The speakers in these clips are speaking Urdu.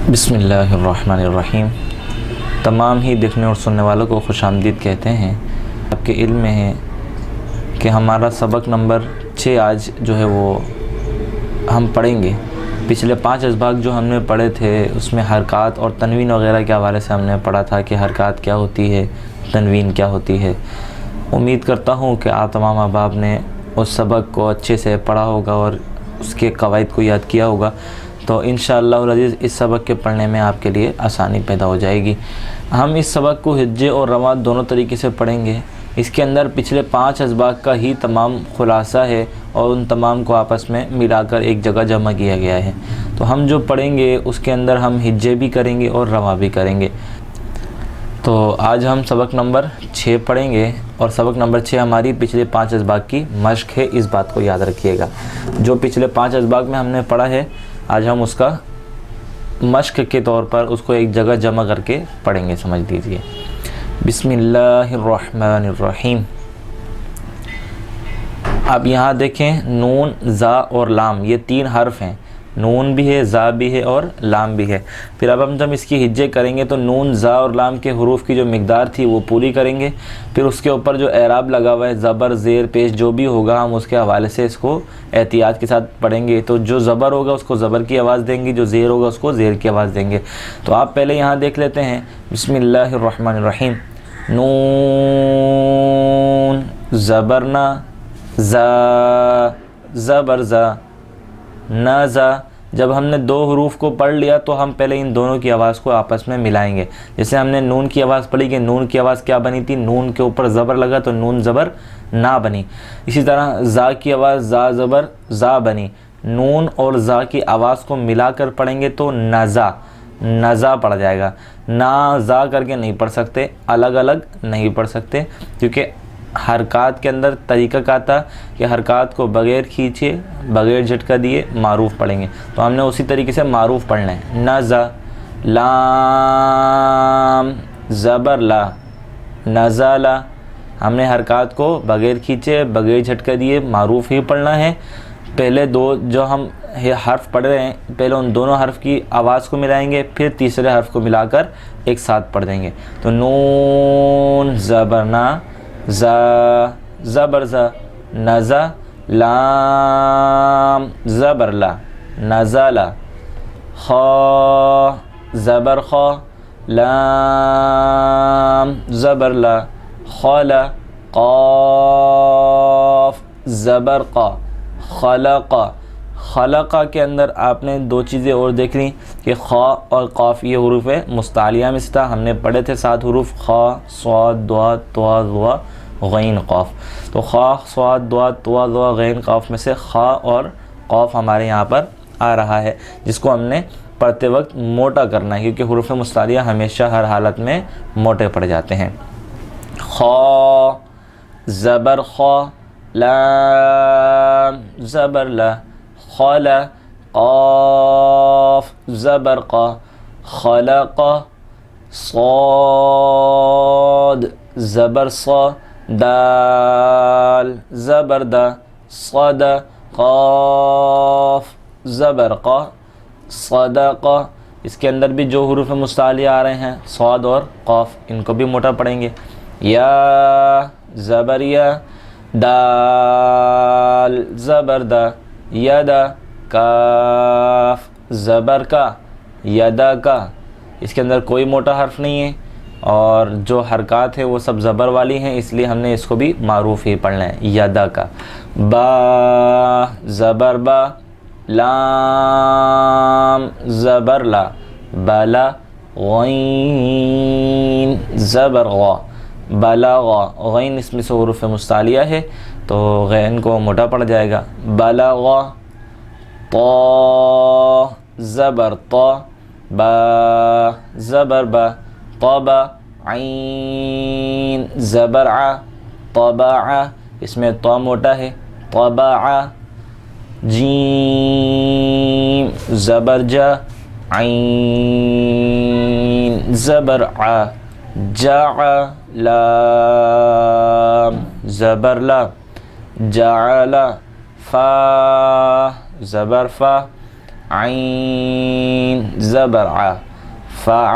بسم اللہ الرحمن الرحیم۔ تمام ہی دیکھنے اور سننے والوں کو خوش آمدید کہتے ہیں۔ آپ کے علم میں ہے کہ ہمارا سبق نمبر 6 آج جو ہے وہ ہم پڑھیں گے۔ پچھلے 5 اسباق جو ہم نے پڑھے تھے اس میں حرکات اور تنوین وغیرہ کے حوالے سے ہم نے پڑھا تھا کہ حرکات کیا ہوتی ہے، تنوین کیا ہوتی ہے۔ امید کرتا ہوں کہ آپ تمام احباب نے اس سبق کو اچھے سے پڑھا ہوگا اور اس کے قواعد کو یاد کیا ہوگا، تو انشاءاللہ العزیز اس سبق کے پڑھنے میں آپ کے لیے آسانی پیدا ہو جائے گی۔ ہم اس سبق کو ہجے اور رواں دونوں طریقے سے پڑھیں گے۔ اس کے اندر پچھلے 5 اسباق کا ہی تمام خلاصہ ہے اور ان تمام کو آپس میں ملا کر ایک جگہ جمع کیا گیا ہے۔ تو ہم جو پڑھیں گے اس کے اندر ہم ہجے بھی کریں گے اور رواں بھی کریں گے۔ تو آج ہم سبق نمبر 6 پڑھیں گے اور سبق نمبر 6 ہماری پچھلے 5 اسباق کی مشق ہے، اس بات کو یاد رکھیے گا۔ جو پچھلے 5 اسباق میں ہم نے پڑھا ہے آج ہم اس کا مشق کے طور پر اس کو ایک جگہ جمع کر کے پڑھیں گے، سمجھ لیجئے۔ بسم اللہ الرحمن الرحیم۔ اب یہاں دیکھیں نون، زا اور لام، یہ 3 حرف ہیں۔ نون بھی ہے، زا بھی ہے اور لام بھی ہے۔ پھر اب ہم جب اس کی ہجے کریں گے تو نون، زا اور لام کے حروف کی جو مقدار تھی وہ پوری کریں گے۔ پھر اس کے اوپر جو اعراب لگا ہوا ہے، زبر، زیر، پیش جو بھی ہوگا ہم اس کے حوالے سے اس کو احتیاط کے ساتھ پڑھیں گے۔ تو جو زبر ہوگا اس کو زبر کی آواز دیں گے، جو زیر ہوگا اس کو زیر کی آواز دیں گے۔ تو آپ پہلے یہاں دیکھ لیتے ہیں، بسم اللہ الرحمن الرحیم۔ نون زبرنا، زا زبر زا، نازا۔ جب ہم نے 2 حروف کو پڑھ لیا تو ہم پہلے ان دونوں کی آواز کو آپس میں ملائیں گے۔ جیسے ہم نے نون کی آواز پڑھی کہ نون کی آواز کیا بنی تھی، نون کے اوپر زبر لگا تو نون زبر نا بنی۔ اسی طرح زا کی آواز زا زبر زا بنی۔ نون اور زا کی آواز کو ملا کر پڑھیں گے تو نزا، نزا پڑھ جائے گا۔ نا زا کر کے نہیں پڑھ سکتے، الگ الگ نہیں پڑھ سکتے، کیونکہ حرکات کے اندر طریقہ کیا تھا کہ حرکات کو بغیر کھینچے، بغیر جھٹکا دیے معروف پڑھیں گے۔ تو ہم نے اسی طریقے سے معروف پڑھنا ہے۔ نزا، لام زبر لا، نزالا۔ ہم نے حرکات کو بغیر کھینچے، بغیر جھٹکا دیے معروف ہی پڑھنا ہے۔ پہلے 2 جو ہم حرف پڑھ رہے ہیں، پہلے ان دونوں حرف کی آواز کو ملائیں گے، پھر تیسرے حرف کو ملا کر ایک ساتھ پڑھ دیں گے۔ تو نون زبرنا، زا زبر زا، نزا، لام زبر لا، نزالا۔ خا زبر خا، لام زبر لا، خلا۔ قاف زبر قا، خلقا۔ خلقا کے اندر آپ نے 2 چیزیں اور دیکھ لیں کہ خا اور قاف یہ حروف مستعلیہ میں سے تھا، ہم نے پڑھے تھے 7 حروف، خا، صاد، ضاد، طا، ظا، غین، قاف۔ تو خا، صاد، ضاد، طا، ظا، غین، قاف میں سے خا اور قاف ہمارے یہاں پر آ رہا ہے، جس کو ہم نے پڑھتے وقت موٹا کرنا ہے، کیونکہ حروف مستعلیہ ہمیشہ ہر حالت میں موٹے پڑ جاتے ہیں۔ خا زبر خا، لام زبر لا، خلا۔ قاف زبر قا، خلق۔ صاد زبر صا، دال زبر دا، صد۔ قاف زبر قا، صدق۔ اس کے اندر بھی جو حروف مستعلیہ آ رہے ہیں صاد اور قاف، ان کو بھی موٹا پڑھیں گے۔ یا زبر یا، دال زبر دا، یدا۔ کاف زبر کا، یدا کا۔ اس کے اندر کوئی موٹا حرف نہیں ہے اور جو حرکات ہے وہ سب زبر والی ہیں، اس لیے ہم نے اس کو بھی معروف ہی پڑھنا ہے، یدا کا۔ با زبر با، لام زبر لا، بلا۔ غین زبر غا، بلغا۔ غین اس میں سے حروف مستعلیہ ہے تو غین کو موٹا پڑ جائے گا، بلغا۔ طا زبر طا، با زبر با، طبع۔ عین زبر ع، طبع۔ اس میں طا موٹا ہے، طبع۔ جیم زبر جا، عین زبر ع، جع۔ لام زبر لا، جعل۔ فا زبر فا، عین زبر ع، فع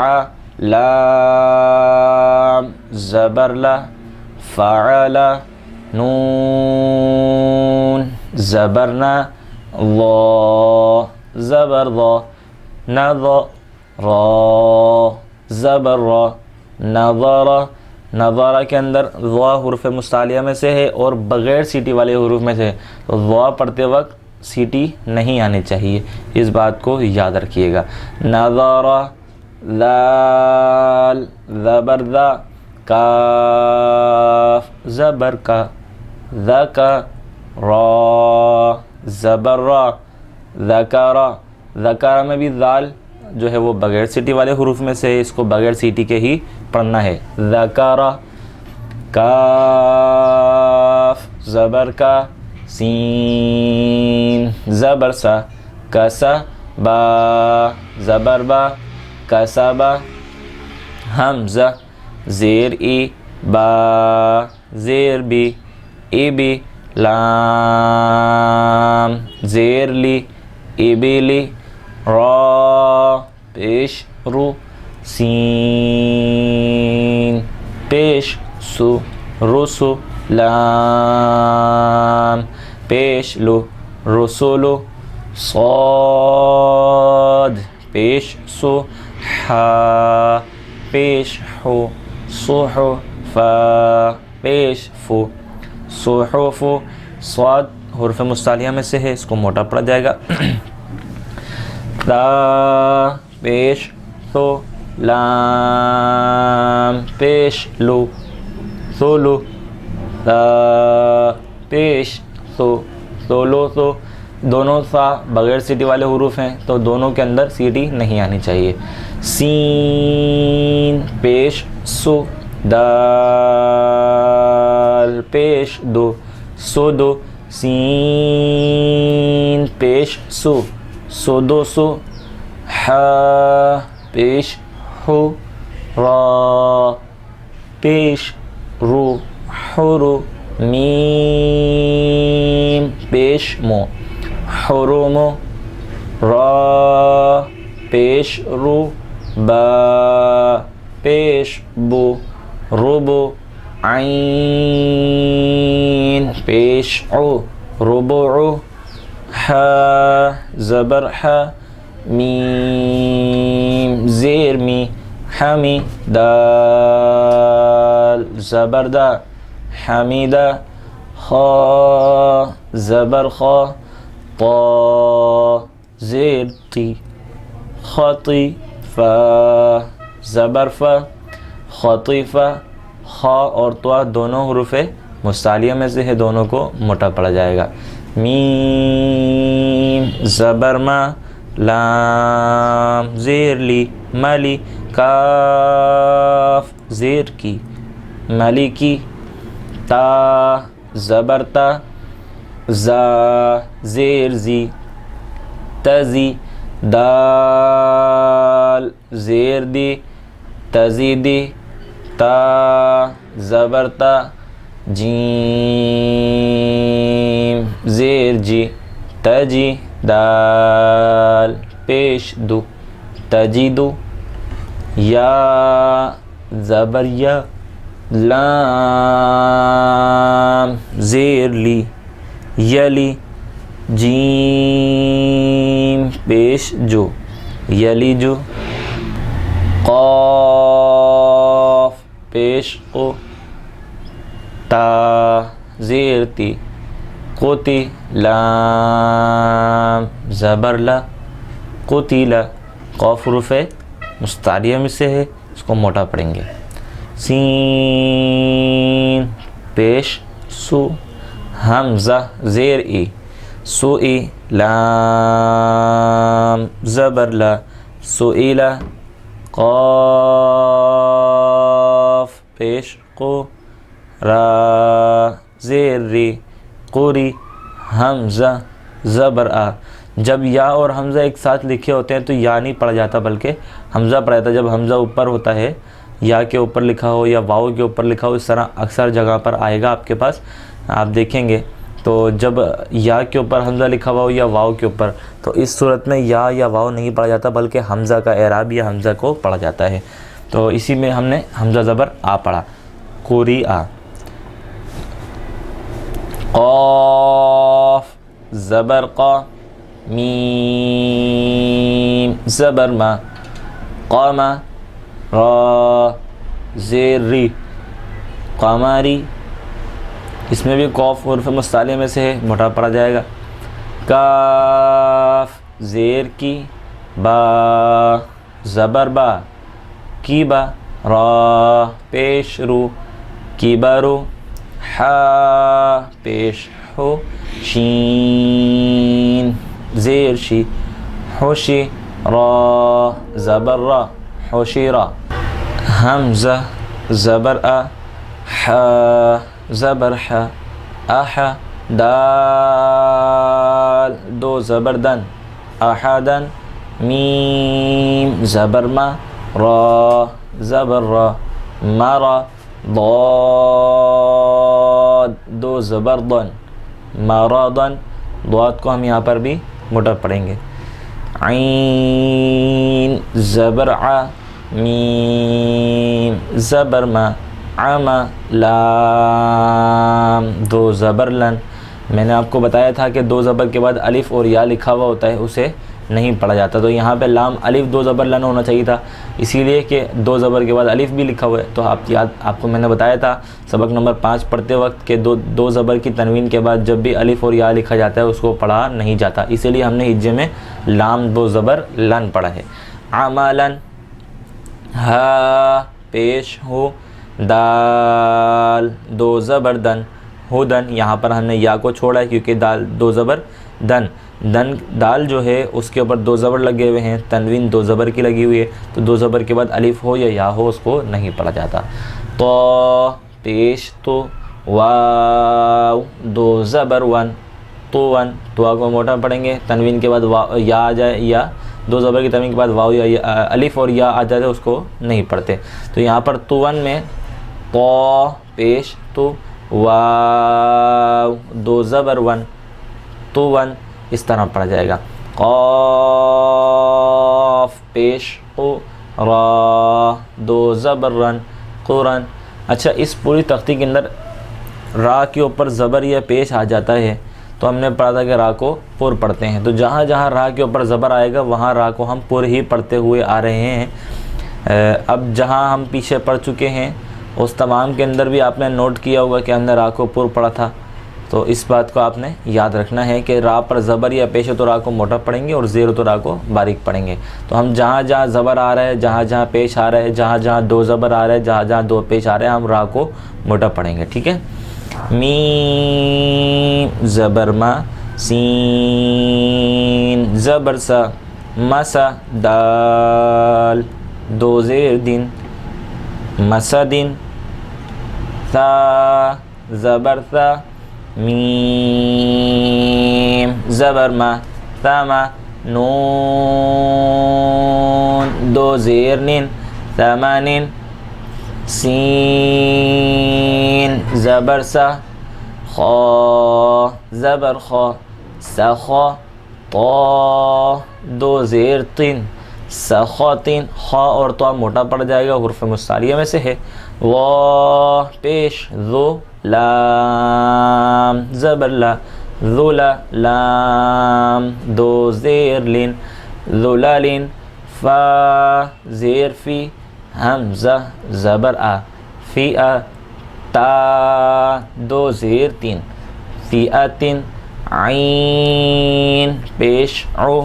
لام زبر لا، فعل نون زبرنا، ضا زبر ضا، نظر را زبر را، نظر، نظر کے اندر ضا حروف مستعلیہ میں سے ہے اور بغیر سیٹی والے حروف میں سے ہے، تو ضا پڑھتے وقت سیٹی نہیں آنی چاہیے، اس بات کو یاد رکھیے گا۔ نظر ذال زبر ذا، کاف زبر کا، ذکر را زبر را، ذکر، ذکر میں بھی ذال جو ہے وہ بغیر سیٹی والے حروف میں سے ہے، اس کو بغیر سیٹی کے ہی پڑھنا ہے۔ ذکر، کاف زبر کا، سین زبر سا، کسبا زبر با، کسبا، حمزہ زیر ای، با زیر بی، ای بی، لام زیر لی، ای بی لی، را پیش رو، سین پیش سو، رسو، لام پیش لو، رسولو، صاد پیش سو، حا پیش حو، صحف پیش فو، صحف، صاد حروف مستعلیہ میں سے ہے، اس کو موٹا پڑھا جائے گا۔ تا پیش تو، لام پیش لو، سولو، تا پیش سو، سولو سو، دونوں سا بغیر سیٹی والے حروف ہیں تو دونوں کے اندر سیٹی نہیں آنی چاہیے۔ سین پیش سو، دال پیش دو، سو دو، سین پیش سو، سو دو سو، حا پیش ہو، را پیش رو، حرو، میم پیش مو، حرمو، را پیش رو، با پیش بو، ربو، عین پیش عو، ربعو، حا زبر حا، میم زیر می، حمی، دال زبر دا، حمیدہ، خا زبر خا، طا زیر تی، خطی، فا زبر فا، خطیفہ، خا اور طا دونوں حروف مستعلیہ میں سے ہے، دونوں کو موٹا پڑا جائے گا۔ میم زبر ما، لام زیر لی، ملی، کاف زیر کی، ملکی، تا زبر تا، زا زیر زی، تزی، دال زیر دی، تزیدی، تا زبر تا، جیم زیر جی، تجی، دال پیش دو، تجیدو، یا زبر یا، لام زیر لی، یلی، جیم پیش جو، یلی جو، قاف پیش قو، تا زیر تی، قوتی، لام زبر لا، قتیلا، قاف حروف مستعلیہ میں سے ہے، اس کو موٹا پڑھیں گے۔ سین پیش سو، حمزہ زیر ای، سو ای، لام زبر لا، سئیلا، قاف پیش قو، را زیر ری، قوری، حمزہ زبر آ۔ جب یا اور حمزہ ایک ساتھ لکھے ہوتے ہیں تو یا نہیں پڑھا جاتا بلکہ حمزہ پڑھا جاتا ہے۔ جب حمزہ اوپر ہوتا ہے، یا کے اوپر لکھا ہو یا واؤ کے اوپر لکھا ہو، اس طرح اکثر جگہ پر آئے گا آپ کے پاس، آپ دیکھیں گے تو جب یا کے اوپر حمزہ لکھا ہوا ہو یا واو کے اوپر، تو اس صورت میں یا واو نہیں پڑھا جاتا بلکہ حمزہ کا اعراب یا حمزہ کو پڑھا جاتا ہے۔ تو اسی میں ہم نے حمزہ زبر آ پڑھا، قُرِئَ۔ قاف زبر قا، میم زبر ما، قام را زیر ری، قمری، اس میں بھی قاف حروف مستعلیہ میں سے ہے، موٹا پڑا جائے گا۔ کاف زیر کی، با زبر با، کی با، را پیش رو، کی برو، حا پیش ہو، شین زیر شی، حوشی، را زبر را، حوشیرا۔ حمزہ زبر آ، حا زبر حا، احا، دال دو زبر دن، احدن، میم زبر ما، را زبر را، مرا، ضاد دو زبر ضن، مرضن، ضاد کو ہم یہاں پر بھی موٹا پڑھیں گے۔ عین زبر ع، میم زبر ما، عما، لام دو زبر لن۔ میں نے آپ کو بتایا تھا کہ دو زبر کے بعد الف اور یا لکھا ہوا ہوتا ہے، اسے نہیں پڑھا جاتا، تو یہاں پہ لام الف دو زبر لن ہونا چاہیے تھا، اسی لیے کہ دو زبر کے بعد الف بھی لکھا ہوا ہے۔ تو آپ کو میں نے بتایا تھا سبق نمبر 5 پڑھتے وقت کہ دو زبر کی تنوین کے بعد جب بھی الف اور یا لکھا جاتا ہے اس کو پڑھا نہیں جاتا، اسی لیے ہم نے ہجے میں لام دو زبر لن پڑھا ہے۔ عملاً، ہا پیش ہو، دال دو زبر دن، ہدن، یہاں پر ہم نے یا کو چھوڑا ہے کیونکہ دال دو زبر دن، دال جو ہے اس کے اوپر دو زبر لگے ہوئے ہیں، تنوین دو زبر کی لگی ہوئی ہے، تو دو زبر کے بعد الف ہو یا یا ہو اس کو نہیں پڑھا جاتا۔ تو پیش تو، واو دو زبر ون، تو ون، تو کو موٹا پڑھیں گے، تنوین کے بعد یا آ جائے، یا دو زبر کی تنوین کے بعد واو یا الف اور یا آ جائے اس کو نہیں پڑھتے۔ تو یہاں پر تو ون میں تو پیش تو، واو دو زبر ون، تو ون، اس طرح پڑھا جائے گا۔ قاف پیش قو، را دو زبر رن، قرن۔ اچھا، اس پوری تختی کے اندر را کے اوپر زبر یا پیش آ جاتا ہے تو ہم نے پڑھا تھا کہ را کو پر پڑھتے ہیں، تو جہاں جہاں را کے اوپر زبر آئے گا وہاں را کو ہم پر ہی پڑھتے ہوئے آ رہے ہیں۔ اب جہاں ہم پیچھے پڑھ چکے ہیں اس تمام کے اندر بھی آپ نے نوٹ کیا ہوگا کہ ہم نے را کو پر پڑھا تھا، تو اس بات کو آپ نے یاد رکھنا ہے کہ را پر زبر یا پیش ہو تو را کو موٹا پڑھیں گے اور زیر ہو تو را کو باریک پڑھیں گے۔ تو ہم جہاں جہاں زبر آ رہا ہے، جہاں جہاں پیش آ رہا ہے، جہاں جہاں دو زبر آ رہے ہیں، جہاں جہاں دو پیش آ رہے ہیں، ہم را کو موٹا پڑھیں گے، ٹھیک ہے۔ میم زبر ما، سین زبر سا، مسا، دال دو زیر دن، مسدن، ثا زبر ثا، میم زبر ما، ثما، نون دو زیر نن، ثمانن، سین زبر سا، خا زبر خا، سخا، طا دو زیر تن، سخاتن، خا اور طا موٹا پڑ جائے گا، حروف مستعلیہ میں سے ہے۔ وا پیش ذو، لام زبر لا، ذولا، لام دو زیر لن، ذلالن، فا زیر فی، حمزہ زبر آ، فی آ، تا دو زیر تین، فی آتن، عین پیش عو،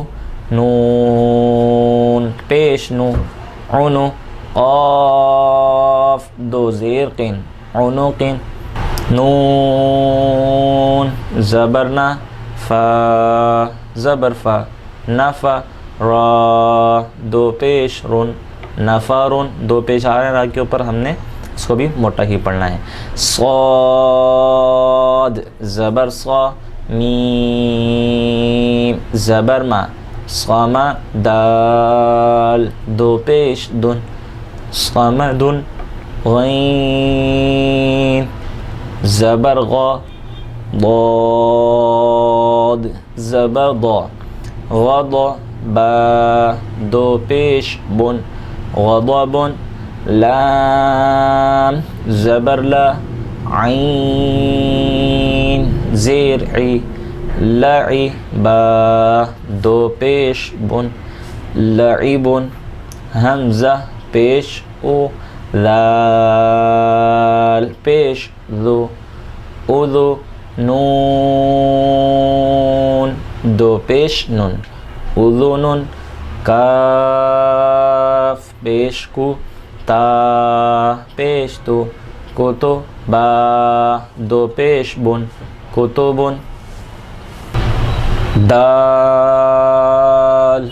نون پیش نو، عنو، قاف دو زیر قن، عنقن، نون زبرنا، فا زبر فا، نفا، را دو پیش رن، نفارن، دو پیش آ رہے ہیں را کے اوپر، ہم نے اس کو بھی موٹا ہی پڑھنا ہے۔ صاد زبر صا، میم زبر ما، صما، دال دو پیش دن، صمدن، غین زبر غا، ضاد زبر ضا غض با دو پیش بن غضب لام زبر لا عین زیر عی لعی با دو پیش بن لعب حمزہ پیش او ذال پیش ذو اذو نون دو پیش نون اذن کاف پیش کو تا پیش تو کتبا دو پیش بن کتبن دال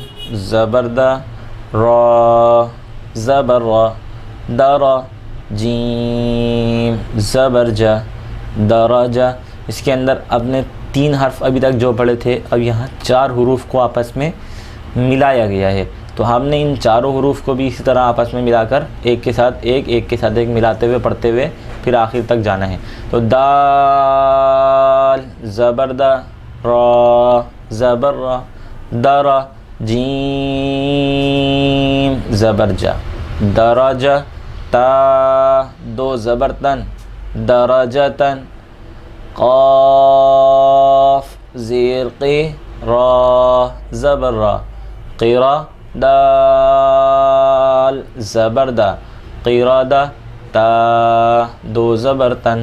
زبردہ را زبر را درا جیم زبرجا درجہ. اس کے اندر اب نے 3 حرف ابھی تک جو پڑھے تھے، اب یہاں 4 حروف کو آپس میں ملایا گیا ہے، تو ہم نے ان چاروں حروف کو بھی اسی طرح آپس میں ملا کر ایک کے ساتھ ایک ملاتے ہوئے پڑھتے ہوئے پھر آخر تک جانا ہے. تو دال زبردہ را زبر را درا جیم زبرجا درجہ تا دو زبرتن درجتن قاف زیر قی را زبر را قیرا دال زبردہ قیرادہ تا دو زبرتن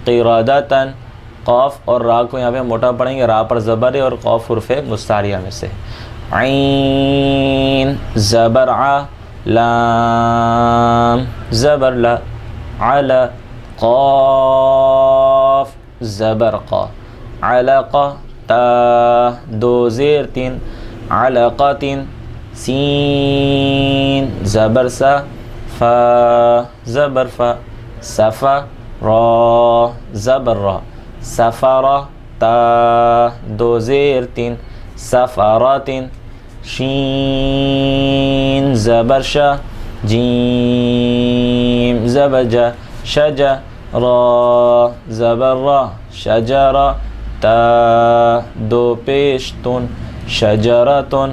قیرادتن. قاف اور را کو یہاں پہ موٹا پڑھیں گے، را پر زبر ہے اور قاف حرف مستعاریہ میں سے. عین زبر ع لام زبر لا علا قاف زبر قا علقہ تا دو زیر 3 علقۃ سین زبر سا فا زبر فا صفا را زبر را سفرہ تا دو زیر 3 سفرات شین زبر شا جیم زبر جا شجا را زبر را شجرہ تا دو پیش تن شجرتن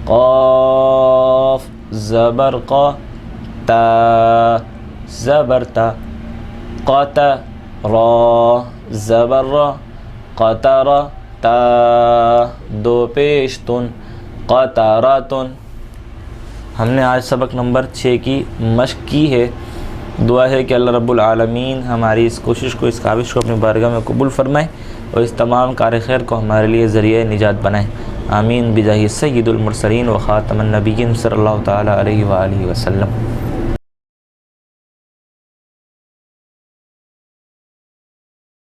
قاف زبر قا تا زبر تا قتا را زبر را قطرہ تا دو پیش تن قطراتن. ہم نے آج سبق نمبر 6 کی مشق کی ہے. دعا ہے کہ اللہ رب العالمین ہماری اس کوشش کو، اس کاوش کو اپنی بارگاہ میں قبول فرمائے اور اس تمام کار خیر کو ہمارے لیے ذریعہ نجات بنائے. آمین بجاہ سید المرسلین و خاتم النبیین صلی اللہ تعالیٰ علیہ وآلہ وسلم.